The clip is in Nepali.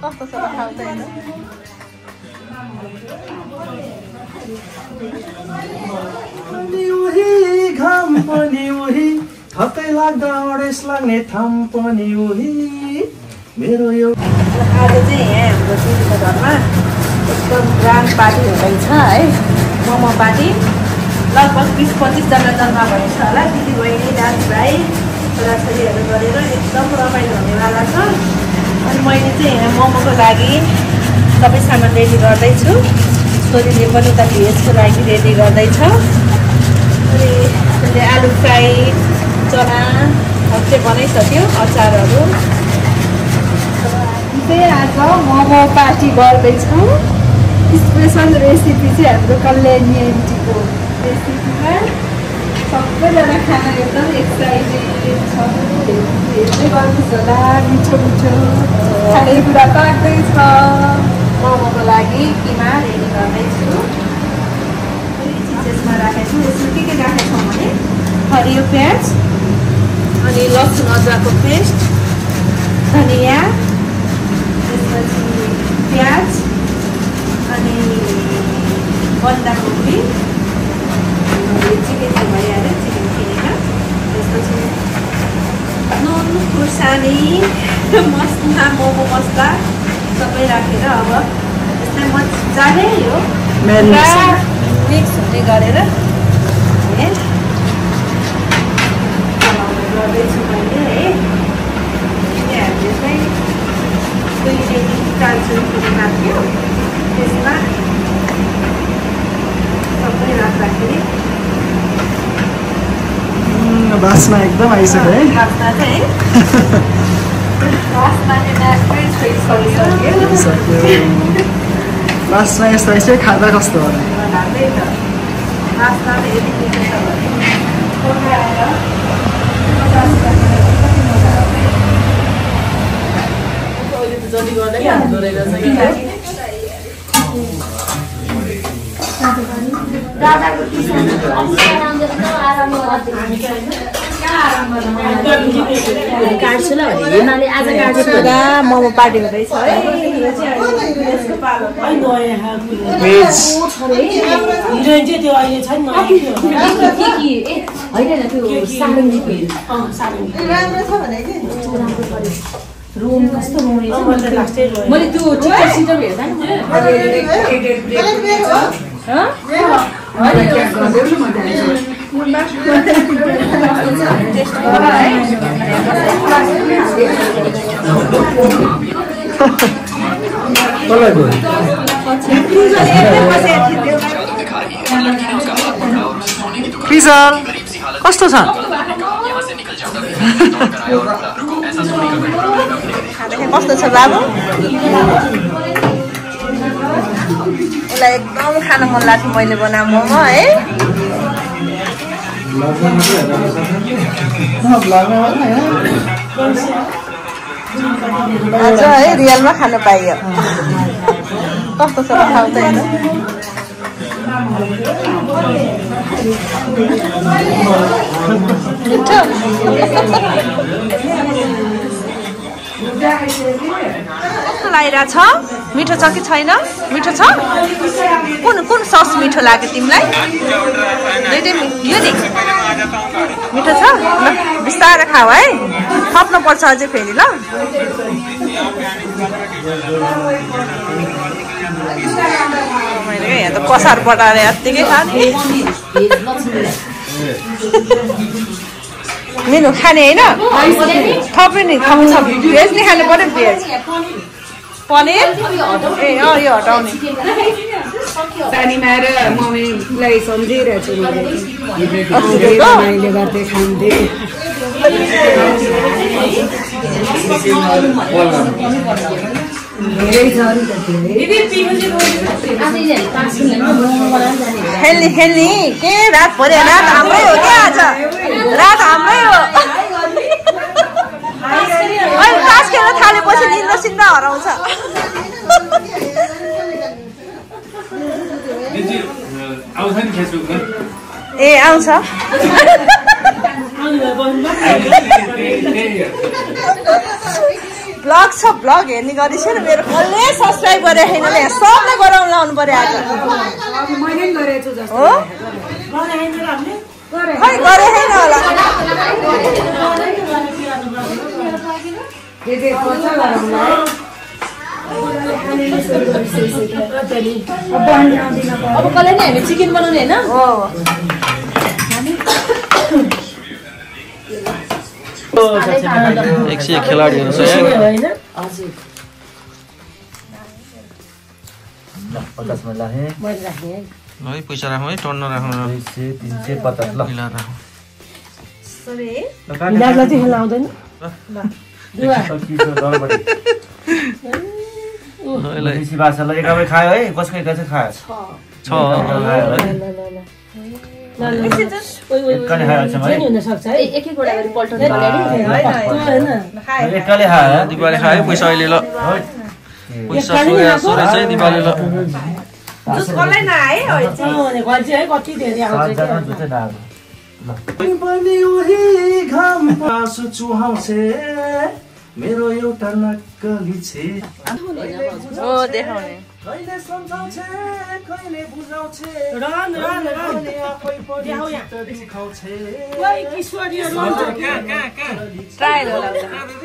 कस्तो छ ठाउँ त हेर्नु घाम पनि उही थकै लाग्दा अडेस लाग्ने ठाउँ पनि उही मेरो यो आज चाहिँ यहाँ हाम्रो दिदीको घरमा एकदम ग्रान्ड पार्टी हुँदैछ है मोमो पार्टी लगभग 20-25 जना जम्मा भएको छ होला दिदी बहिनी दाजुभाइ छोराछोरीहरू गरेर एकदम रमाइलो हुनेवाला छ अनि मैले चाहिँ यहाँ मोमोको लागि सबै सामान रेडी गर्दैछु छोरीले पनि उता भेजको लागि रेडी गर्दैछ अनि त्यसले आलु फ्राई चना हप्ते बनाइसक्यो अचारहरू चाहिँ आज मोमो पार्टी गर्दैछौँ स्पेसल रेसिपी चाहिँ हाम्रो कल्याणी आन्टीको रेसिपीमा सबैजना खाना एकदम एक्साइटेड छ हेर्दै गर्नुहोस् होला मिठो मिठो खानेकुरा पाक्दैछ मोमोको लागि किमा रेडी गर्दैछु चिजेसमा राखेको छु यसमा के राखेको छौँ भने हरियो प्याज अनि लसुन अदुवाको पेस्ट धनियाँ त्यसपछि प्याज अनि बन्दाकोपी चिकन चाहिँ भइहाल्यो चिकन किनेर त्यसपछि नुन खुर्सानी मसला मोमो मसला सबै राखेर अब यसलाई मजाले यो मिक्स हुने गरेर गर्दैछु मैले है हामीले चाहिँ 2 केजी चाल्छु राख्यो त्यसमा सबै राख्दाखेरि बास्ना एकदम आइसक्यो है बास्ना चाहिँ बास्ना यस्तो आइसक्यो खाँदा कस्तो होला जल्दी गर्दै हाल्दो रहेछ काट्छु ल हिमाले आज काट्छु मोमो पार्टी हुँदैछ है रुम कस्तो रुम मैले त्यो टिकट सिटर हेर्दा क्रिसल कस्तो छ कस्तो छ बाबु उसलाई एकदम खान मन लाग्थ्यो मैले बनाएको मोमो है आज है रियलमा खानु पाइयो कस्तो छ ठाउँ त हेर्नु मिठो कस्तो लागिरहेछ मिठो छ कि छैन मिठो छ कुन सस मिठो लाग्यो तिमीलाई दुइटै यो नि मिठो छ ल बिस्तारै खाऊ है थप्नु पर्छ अझै फेरि ल मैले यहाँ त कसार बटाएर यत्तिकै खाने मेनु खाने होइन थप्यो नि थप्नु छ भेज नि खानु पर्यो भेज पनिर ए यो हटाउने पानीमा र मम्मीलाई सम्झिरहेको छु मैले गर्दै खान्थे खेल्ने के रातभरि रात हाम्रै हो क्या आज रात हाम्रै हो अहिले तास खेल्न थालेपछि निन्द्रा सिन्द्रा हराउँछ ए आउँछ ब्लग छ ब्लग हेर्ने गरेछ नि मेरो कसले सब्स्क्राइब गरे छैन ले सबले गराउन लाउनु पर्यो आज मैले पनि गरेको छु जस्तो हो खै गरे छैन होला के पर्छ गरौँला अब कसले नि हामी चिकन बनाउने हैन हो एक से एक खेलाडीहरु छ यहाँ हैन हजुर 50 मा लाहे मैले राखे है है पैसा राखौँ है टन्न राखौँ 200 350 ल मिला राखौँ सरे इलाजलाई चाहिँ खेल्न आउँदैन देशी भाषालाई एकाबै खायो है कसको एका चाहिँ खायो छ एकले खायो छ भाइ हुन सक्छ है एक एक वटा गरी पल्टाउने गरे हैन एकले खायो दिवाली खायो पैसा अहिले ल पैसा सोरे चाहिँ दिवाली ल जुस कसलाई नआए है भने गल्छ है कति धेरै आउँछ पनि उही घाम आँसु चुहाउँछे मेरो एउटा नक्कली छे ओ देखाउने कहिले सम्झाउँछे कहिले बुझाउँछे रन आफै पनि चित्त दुखाउँछे ओइ किशोरी रन ट्राई होला हैन